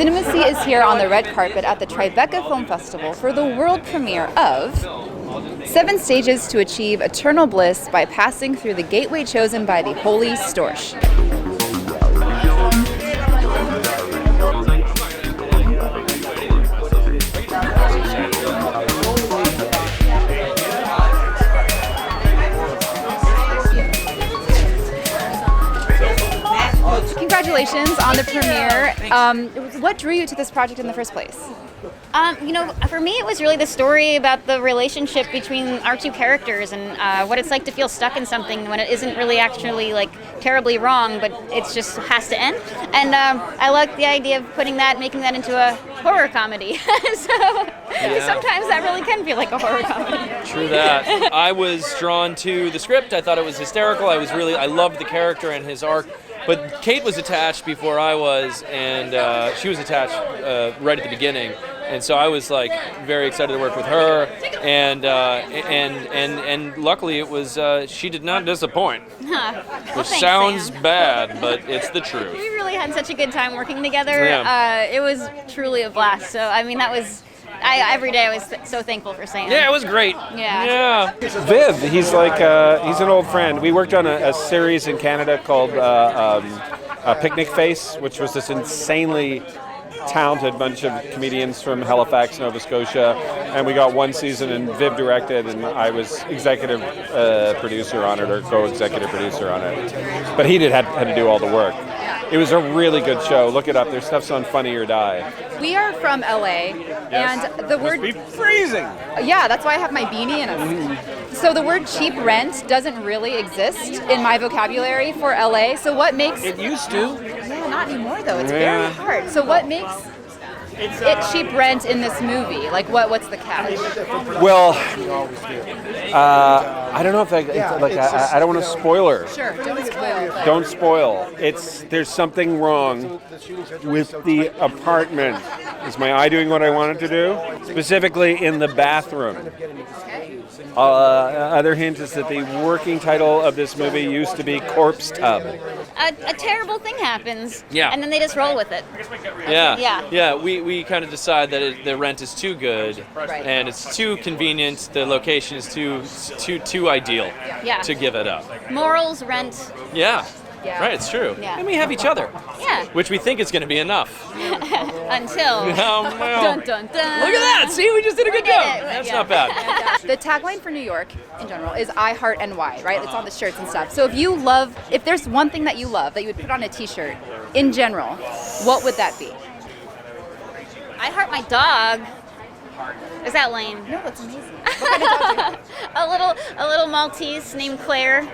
Cinemacy is here on the red carpet at the Tribeca Film Festival for the world premiere of 7 Stages to Achieve Eternal Bliss by Passing Through the Gateway Chosen by the Holy Storsh. Congratulations on the premiere. What drew you to this project in the first place? For me, it was really the story about the relationship between our two characters and what it's like to feel stuck in something when it isn't really actually terribly wrong, but it just has to end. And I like the idea of making that into a horror comedy. Sometimes that really can feel like a horror comedy. True that. I was drawn to the script. I thought it was hysterical. I loved the character and his arc. But Kate was attached before I was, and she was attached right at the beginning, and so I was very excited to work with her, and luckily it was she did not disappoint, which sounds Sam. bad, but it's the truth. We really had such a good time working together. Yeah. It was truly a blast. So that was. Every day I was so thankful for Sam. Yeah, it was great. Yeah. Viv, he's he's an old friend. We worked on a series in Canada called Picnic Face, which was this insanely talented bunch of comedians from Halifax, Nova Scotia, and we got one season, and Viv directed, and I was executive producer on it, or co-executive producer on it. But he had to do all the work. It was a really good show. Look it up. Their stuff's on Funny or Die. We are from LA, and the word... Must be freezing! Yeah, that's why I have my beanie and So the word cheap rent doesn't really exist in my vocabulary for LA. So what makes... It used to. Yeah, not anymore though. It's very hard. So what makes it cheap rent in this movie? What's the catch? Well, I don't know if I don't want to spoiler. Sure, don't spoil. Don't spoil. There's something wrong with the apartment. Is my eye doing what I want it to do? Specifically in the bathroom. Other hint is that the working title of this movie used to be Corpse Tub. A terrible thing happens. Yeah. And then they just roll with it. Yeah. We kind of decide that the rent is too good, Right. and it's too convenient. The location is too ideal to give it up. Morals, rent. Yeah. Yeah. Right, it's true. Yeah. And we have each other, Yeah. which we think is going to be enough. Until. Well, Dun dun dun. look at that! See, we just did a good did job. it. That's Yeah. not bad. The tagline for New York in general is I heart NY, right? It's on the shirts and stuff. So if there's one thing that you love that you would put on a t-shirt in general, what would that be? I heart my dog. Is that lame? No, that's amazing. What kind of dog do you have? A little Maltese named Claire.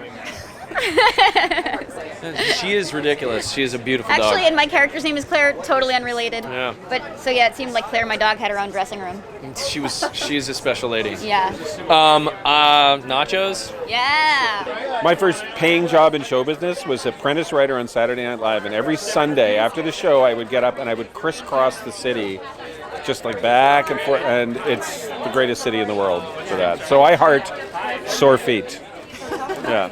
She is ridiculous. She is a beautiful Actually, dog. and my character's name is Claire, totally unrelated. Yeah. But it seemed like Claire, my dog, had her own dressing room. She is a special lady. Yeah. Nachos. Yeah. My first paying job in show business was apprentice writer on Saturday Night Live, and every Sunday after the show I would get up and I would crisscross the city, just back and forth, and it's the greatest city in the world for that. So I heart sore feet. Yeah.